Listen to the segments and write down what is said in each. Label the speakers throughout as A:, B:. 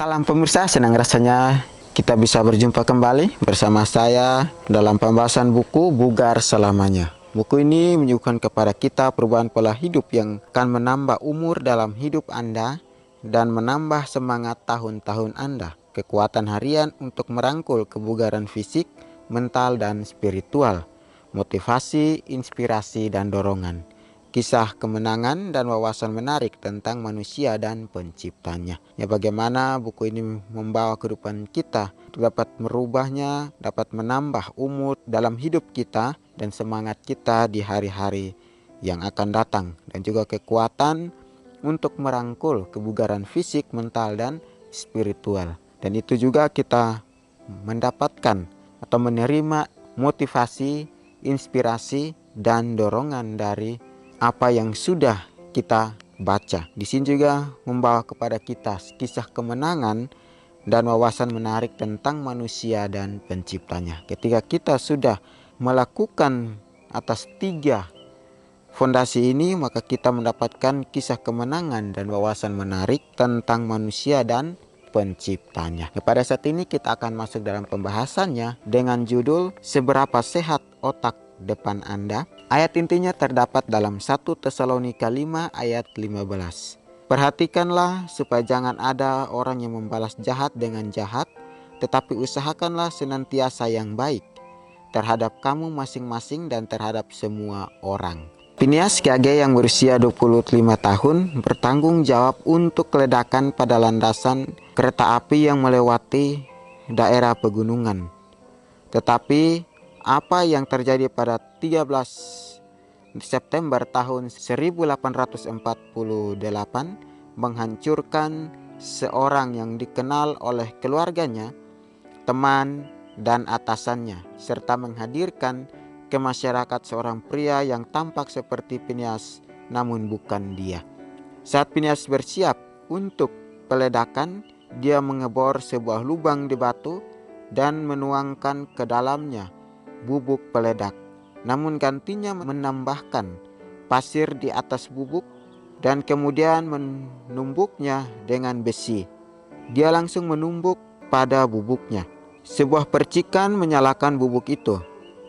A: Salam pemirsa, senang rasanya kita bisa berjumpa kembali bersama saya dalam pembahasan buku Bugar Selamanya. Buku ini menyuguhkan kepada kita perubahan pola hidup yang akan menambah umur dalam hidup Anda dan menambah semangat tahun-tahun Anda, kekuatan harian untuk merangkul kebugaran fisik, mental, dan spiritual, motivasi, inspirasi, dan dorongan. Kisah kemenangan dan wawasan menarik tentang manusia dan penciptanya. Ya, bagaimana buku ini membawa kehidupan kita, dapat merubahnya, dapat menambah umur dalam hidup kita dan semangat kita di hari-hari yang akan datang, dan juga kekuatan untuk merangkul kebugaran fisik, mental, dan spiritual. Dan itu juga kita mendapatkan atau menerima motivasi, inspirasi, dan dorongan dari apa yang sudah kita baca. Di sini juga membawa kepada kita kisah kemenangan dan wawasan menarik tentang manusia dan penciptanya. Ketika kita sudah melakukan atas 3 fondasi ini, maka kita mendapatkan kisah kemenangan dan wawasan menarik tentang manusia dan penciptanya. Pada saat ini kita akan masuk dalam pembahasannya dengan judul Seberapa Sehat Otak Depan Anda. Ayat intinya terdapat dalam 1 Tesalonika 5 ayat 15. Perhatikanlah supaya jangan ada orang yang membalas jahat dengan jahat, tetapi usahakanlah senantiasa yang baik terhadap kamu masing-masing dan terhadap semua orang. Phineas Gage yang berusia 25 tahun bertanggung jawab untuk ledakan pada landasan kereta api yang melewati daerah pegunungan. Tetapi apa yang terjadi pada 13 September tahun 1848 menghancurkan seorang yang dikenal oleh keluarganya, teman, dan atasannya, serta menghadirkan ke masyarakat seorang pria yang tampak seperti Phineas namun bukan dia. Saat Phineas bersiap untuk peledakan, dia mengebor sebuah lubang di batu dan menuangkan ke dalamnya bubuk peledak, namun gantinya menambahkan pasir di atas bubuk dan kemudian menumbuknya dengan besi. Dia langsung menumbuk pada bubuknya. Sebuah percikan menyalakan bubuk itu,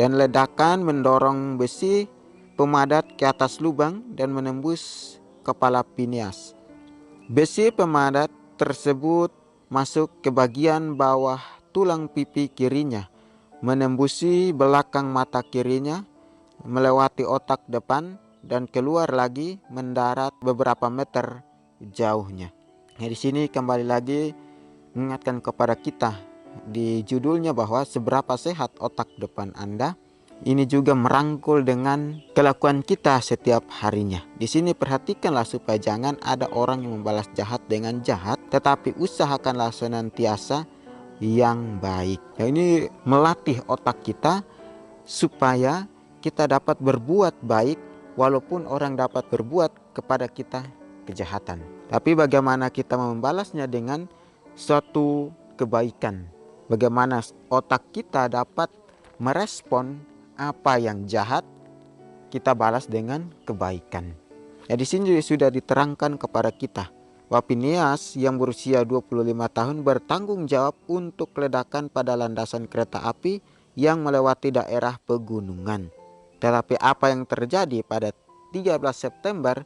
A: dan ledakan mendorong besi pemadat ke atas lubang dan menembus kepala Phineas. Besi pemadat tersebut masuk ke bagian bawah tulang pipi kirinya, menembusi belakang mata kirinya, melewati otak depan, dan keluar lagi mendarat beberapa meter jauhnya. Nah, di sini kembali lagi mengingatkan kepada kita di judulnya bahwa seberapa sehat otak depan Anda. Ini juga merangkul dengan kelakuan kita setiap harinya. Di sini perhatikanlah supaya jangan ada orang yang membalas jahat dengan jahat, tetapi usahakanlah senantiasa yang baik. Ya, ini melatih otak kita supaya kita dapat berbuat baik walaupun orang dapat berbuat kepada kita kejahatan. Tapi bagaimana kita membalasnya dengan suatu kebaikan? Bagaimana otak kita dapat merespon apa yang jahat, kita balas dengan kebaikan. Ya, di sini sudah diterangkan kepada kita bahwa Phineas yang berusia 25 tahun bertanggung jawab untuk ledakan pada landasan kereta api yang melewati daerah pegunungan. Tetapi apa yang terjadi pada 13 September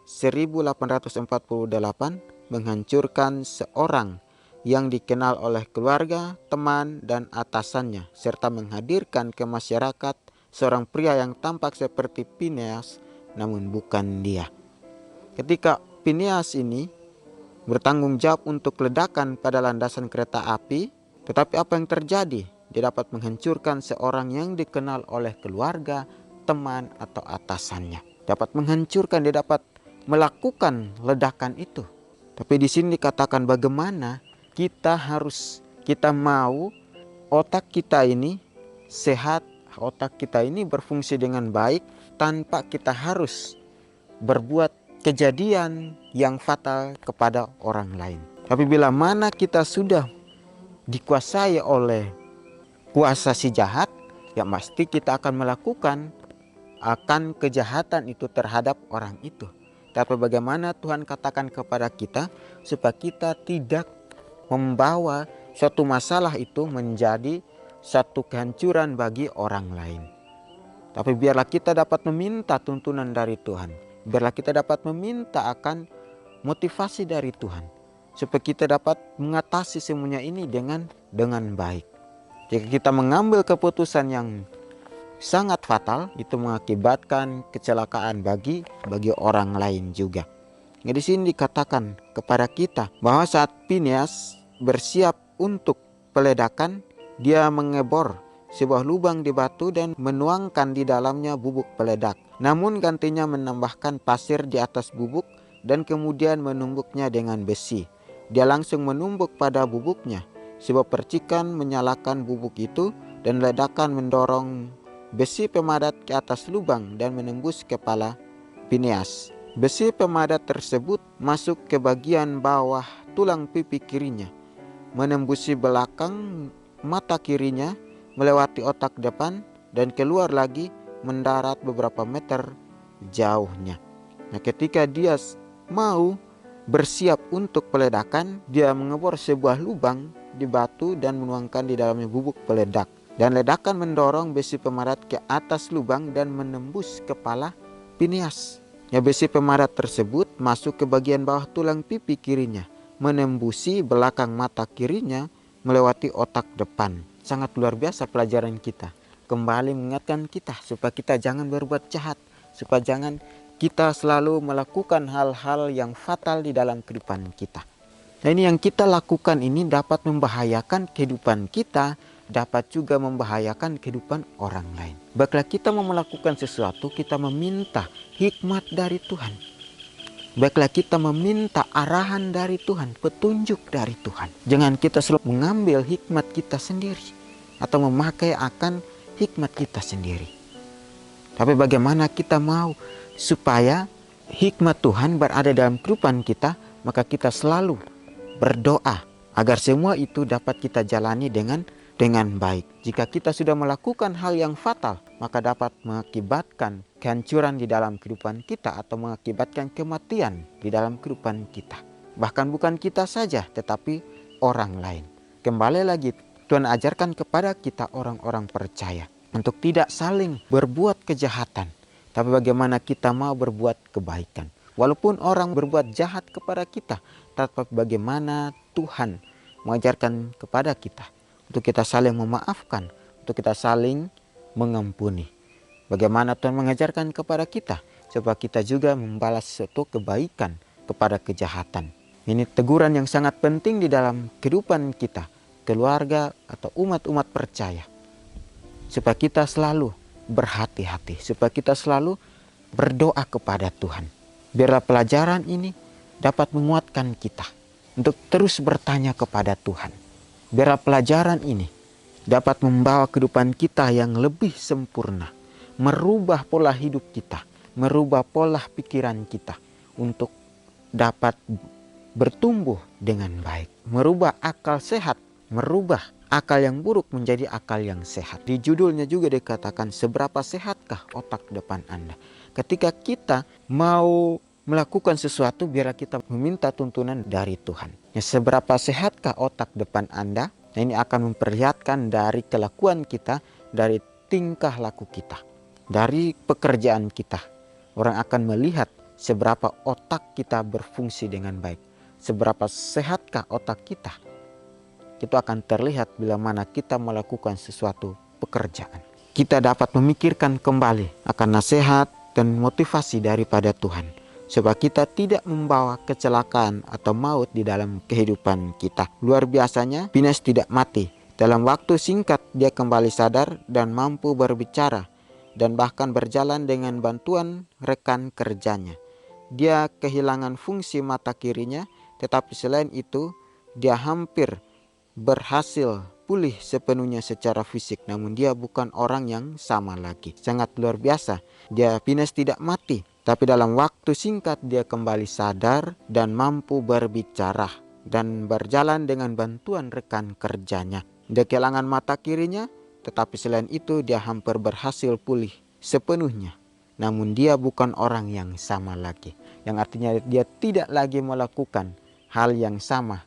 A: 1848 menghancurkan seorang yang dikenal oleh keluarga, teman, dan atasannya, serta menghadirkan ke masyarakat seorang pria yang tampak seperti Phineas namun bukan dia. Ketika Phineas ini bertanggung jawab untuk ledakan pada landasan kereta api, tetapi apa yang terjadi? Dia dapat menghancurkan seorang yang dikenal oleh keluarga, teman, atau atasannya. Dapat menghancurkan, dia dapat melakukan ledakan itu. Tapi di sini dikatakan bagaimana kita mau otak kita ini sehat, otak kita ini berfungsi dengan baik tanpa kita harus berbuat kejadian yang fatal kepada orang lain. Tapi bila mana kita sudah dikuasai oleh kuasa si jahat, ya pasti kita akan melakukan akan kejahatan itu terhadap orang itu. Tapi bagaimana Tuhan katakan kepada kita supaya kita tidak membawa suatu masalah itu menjadi satu kehancuran bagi orang lain. Tapi biarlah kita dapat meminta tuntunan dari Tuhan. Biarlah kita dapat meminta akan motivasi dari Tuhan, supaya kita dapat mengatasi semuanya ini dengan baik. Jika kita mengambil keputusan yang sangat fatal, itu mengakibatkan kecelakaan bagi orang lain juga. Nah, di sini dikatakan kepada kita bahwa saat Phineas bersiap untuk peledakan, dia mengebor sebuah lubang di batu dan menuangkan di dalamnya bubuk peledak. Namun gantinya menambahkan pasir di atas bubuk dan kemudian menumbuknya dengan besi. Dia langsung menumbuk pada bubuknya. Sebuah percikan menyalakan bubuk itu dan ledakan mendorong besi pemadat ke atas lubang dan menembus kepala Phineas. Besi pemadat tersebut masuk ke bagian bawah tulang pipi kirinya, menembusi belakang mata kirinya, melewati otak depan dan keluar lagi mendarat beberapa meter jauhnya. Nah, ketika dia mau bersiap untuk peledakan, dia mengebor sebuah lubang di batu dan menuangkan di dalamnya bubuk peledak. Dan ledakan mendorong besi pemadat ke atas lubang dan menembus kepala Phineas. Ya, besi pemadat tersebut masuk ke bagian bawah tulang pipi kirinya, menembusi belakang mata kirinya, melewati otak depan. Sangat luar biasa pelajaran kita. Kembali mengingatkan kita supaya kita jangan berbuat jahat, supaya jangan kita selalu melakukan hal-hal yang fatal di dalam kehidupan kita. Nah, ini yang kita lakukan ini dapat membahayakan kehidupan kita, dapat juga membahayakan kehidupan orang lain. Baiklah, kita mau melakukan sesuatu, kita meminta hikmat dari Tuhan. Baiklah, kita meminta arahan dari Tuhan, petunjuk dari Tuhan. Jangan kita selalu mengambil hikmat kita sendiri atau memakai akan hikmat kita sendiri. Tapi bagaimana kita mau supaya hikmat Tuhan berada dalam kehidupan kita, maka kita selalu berdoa agar semua itu dapat kita jalani dengan baik. Jika kita sudah melakukan hal yang fatal, maka dapat mengakibatkan kehancuran di dalam kehidupan kita atau mengakibatkan kematian di dalam kehidupan kita. Bahkan bukan kita saja, tetapi orang lain. Kembali lagi, Tuhan ajarkan kepada kita orang-orang percaya untuk tidak saling berbuat kejahatan, tapi bagaimana kita mau berbuat kebaikan. Walaupun orang berbuat jahat kepada kita, tapi bagaimana Tuhan mengajarkan kepada kita untuk kita saling memaafkan, untuk kita saling mengampuni. Bagaimana Tuhan mengajarkan kepada kita supaya kita juga membalas suatu kebaikan kepada kejahatan. Ini teguran yang sangat penting di dalam kehidupan kita, keluarga atau umat-umat percaya, supaya kita selalu berhati-hati, supaya kita selalu berdoa kepada Tuhan. Biarlah pelajaran ini dapat menguatkan kita untuk terus bertanya kepada Tuhan. Biarlah pelajaran ini dapat membawa kehidupan kita yang lebih sempurna, merubah pola hidup kita, merubah pola pikiran kita untuk dapat bertumbuh dengan baik, merubah akal sehat, merubah akal yang buruk menjadi akal yang sehat. Di judulnya juga dikatakan, seberapa sehatkah otak depan Anda? Ketika kita mau melakukan sesuatu, biarlah kita meminta tuntunan dari Tuhan. Ya, seberapa sehatkah otak depan Anda? Nah, ini akan memperlihatkan dari kelakuan kita, dari tingkah laku kita, dari pekerjaan kita. Orang akan melihat seberapa otak kita berfungsi dengan baik, seberapa sehatkah otak kita. Itu akan terlihat bila mana kita melakukan sesuatu pekerjaan. Kita dapat memikirkan kembali akan nasihat dan motivasi daripada Tuhan, supaya kita tidak membawa kecelakaan atau maut di dalam kehidupan kita. Luar biasanya, Phineas tidak mati. Dalam waktu singkat dia kembali sadar dan mampu berbicara, dan bahkan berjalan dengan bantuan rekan kerjanya. Dia kehilangan fungsi mata kirinya, tetapi selain itu dia hampir berhasil pulih sepenuhnya secara fisik. Namun dia bukan orang yang sama lagi. Sangat luar biasa. Phineas tidak mati, tapi dalam waktu singkat dia kembali sadar dan mampu berbicara dan berjalan dengan bantuan rekan kerjanya. Dia kehilangan mata kirinya, tetapi selain itu dia hampir berhasil pulih sepenuhnya. Namun dia bukan orang yang sama lagi, yang artinya dia tidak lagi melakukan hal yang sama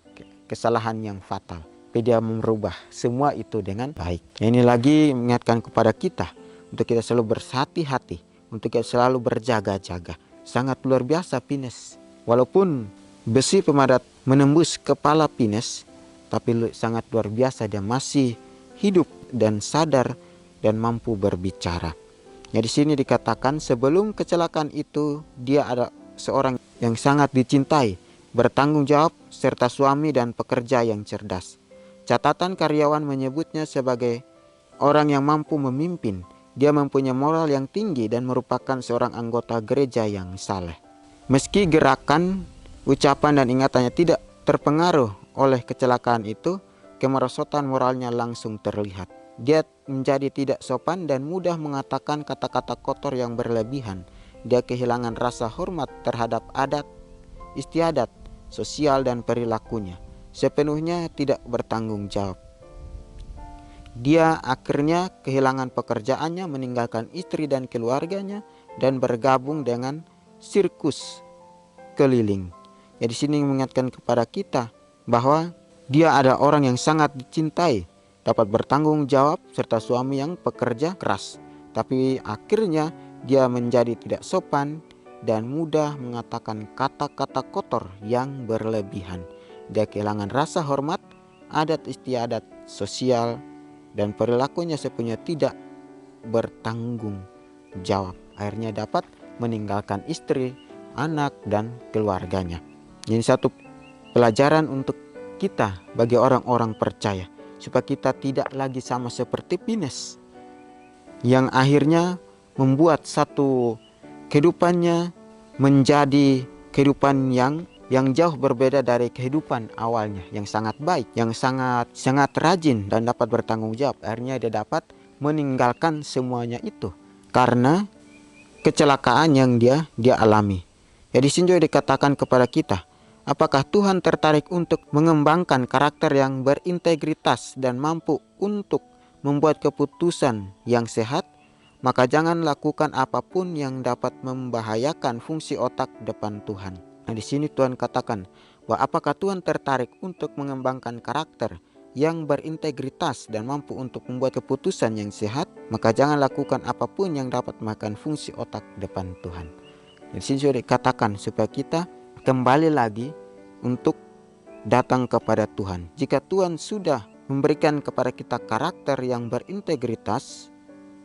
A: kesalahan yang fatal. Tapi dia merubah semua itu dengan baik. Ini lagi mengingatkan kepada kita untuk kita selalu berhati-hati, untuk kita selalu berjaga-jaga. Sangat luar biasa Fineas. Walaupun besi pemadat menembus kepala Fineas, tapi sangat luar biasa dia masih hidup dan sadar dan mampu berbicara. Di sini dikatakan sebelum kecelakaan itu dia ada seorang yang sangat dicintai, bertanggung jawab, serta suami dan pekerja yang cerdas. Catatan karyawan menyebutnya sebagai orang yang mampu memimpin. Dia mempunyai moral yang tinggi dan merupakan seorang anggota gereja yang saleh. Meski gerakan, ucapan dan ingatannya tidak terpengaruh oleh kecelakaan itu, kemerosotan moralnya langsung terlihat. Dia menjadi tidak sopan dan mudah mengatakan kata-kata kotor yang berlebihan. Dia kehilangan rasa hormat terhadap adat, istiadat, sosial dan perilakunya. Sepenuhnya tidak bertanggung jawab. Dia akhirnya kehilangan pekerjaannya, meninggalkan istri dan keluarganya, dan bergabung dengan sirkus keliling. Di sini mengingatkan kepada kita bahwa dia ada orang yang sangat dicintai, dapat bertanggung jawab, serta suami yang pekerja keras. Tapi akhirnya dia menjadi tidak sopan dan mudah mengatakan kata-kata kotor yang berlebihan. Dia kehilangan rasa hormat, adat istiadat, sosial, dan perilakunya sepenuhnya tidak bertanggung jawab. Akhirnya dapat meninggalkan istri, anak, dan keluarganya. Ini satu pelajaran untuk kita bagi orang-orang percaya, supaya kita tidak lagi sama seperti Fineas yang akhirnya membuat satu kehidupannya menjadi kehidupan yang jauh berbeda dari kehidupan awalnya, yang sangat baik, yang sangat rajin dan dapat bertanggung jawab. Akhirnya dia dapat meninggalkan semuanya itu karena kecelakaan yang dia alami. Di sini juga dikatakan kepada kita, apakah Tuhan tertarik untuk mengembangkan karakter yang berintegritas dan mampu untuk membuat keputusan yang sehat? Maka jangan lakukan apapun yang dapat membahayakan fungsi otak depan Tuhan. Di sini Tuhan katakan bahwa apakah Tuhan tertarik untuk mengembangkan karakter yang berintegritas dan mampu untuk membuat keputusan yang sehat? Maka jangan lakukan apapun yang dapat memakan fungsi otak depan Tuhan. Di sini sudah dikatakan supaya kita kembali lagi untuk datang kepada Tuhan. Jika Tuhan sudah memberikan kepada kita karakter yang berintegritas,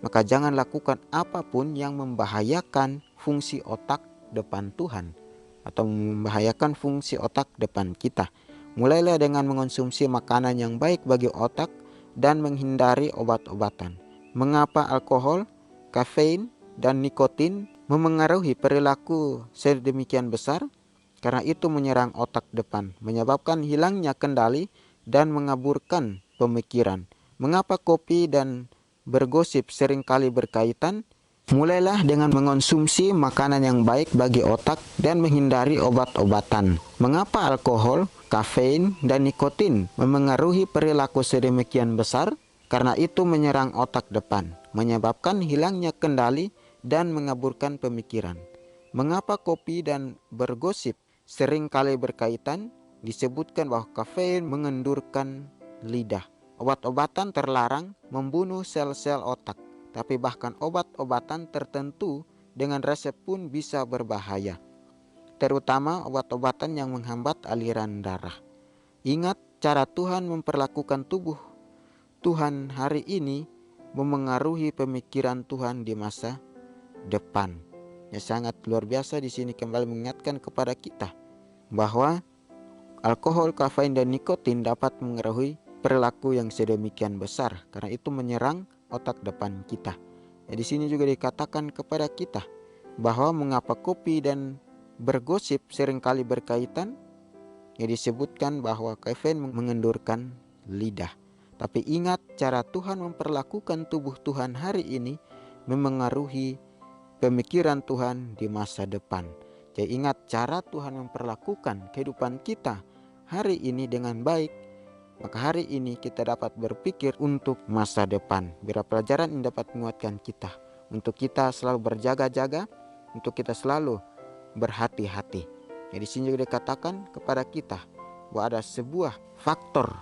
A: maka jangan lakukan apapun yang membahayakan fungsi otak depan Tuhan atau membahayakan fungsi otak depan kita. Mulailah dengan mengonsumsi makanan yang baik bagi otak dan menghindari obat-obatan. Mengapa alkohol, kafein, dan nikotin memengaruhi perilaku sedemikian besar? Karena itu menyerang otak depan, menyebabkan hilangnya kendali dan mengaburkan pemikiran. Mengapa kopi dan bergosip seringkali berkaitan? Mulailah dengan mengonsumsi makanan yang baik bagi otak dan menghindari obat-obatan. Mengapa alkohol, kafein, dan nikotin memengaruhi perilaku sedemikian besar? Karena itu menyerang otak depan, menyebabkan hilangnya kendali dan mengaburkan pemikiran. Mengapa kopi dan bergosip seringkali berkaitan? Disebutkan bahwa kafein mengendurkan lidah. Obat-obatan terlarang membunuh sel-sel otak, tapi bahkan obat-obatan tertentu dengan resep pun bisa berbahaya, terutama obat-obatan yang menghambat aliran darah. Ingat, cara Tuhan memperlakukan tubuh Tuhan hari ini memengaruhi pemikiran Tuhan di masa depan. Sangat luar biasa di sini kembali mengingatkan kepada kita bahwa alkohol, kafein, dan nikotin dapat mengaruhi perilaku yang sedemikian besar, karena itu menyerang otak depan kita. Di sini juga dikatakan kepada kita bahwa mengapa kopi dan bergosip seringkali berkaitan. Disebutkan bahwa kafein mengendurkan lidah. Tapi ingat, cara Tuhan memperlakukan tubuh Tuhan hari ini memengaruhi pemikiran Tuhan di masa depan. Jadi ingat, cara Tuhan memperlakukan kehidupan kita hari ini dengan baik, maka hari ini kita dapat berpikir untuk masa depan. Biar pelajaran ini dapat menguatkan kita, untuk kita selalu berjaga-jaga, untuk kita selalu berhati-hati. Di sini juga dikatakan kepada kita bahwa ada sebuah faktor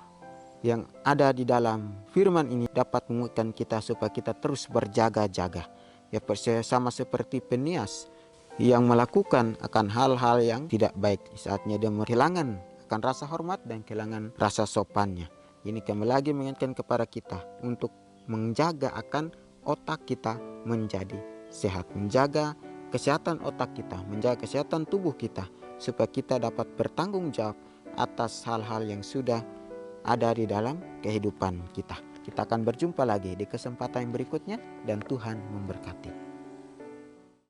A: yang ada di dalam firman ini dapat menguatkan kita supaya kita terus berjaga-jaga. Ya, percaya sama seperti Penias yang melakukan akan hal-hal yang tidak baik. Saatnya dia kehilangan akan rasa hormat dan kehilangan rasa sopannya. Ini kembali lagi mengingatkan kepada kita untuk menjaga akan otak kita menjadi sehat, menjaga kesehatan otak kita, menjaga kesehatan tubuh kita, supaya kita dapat bertanggung jawab atas hal-hal yang sudah ada di dalam kehidupan kita. Kita akan berjumpa lagi di kesempatan yang berikutnya, dan Tuhan memberkati.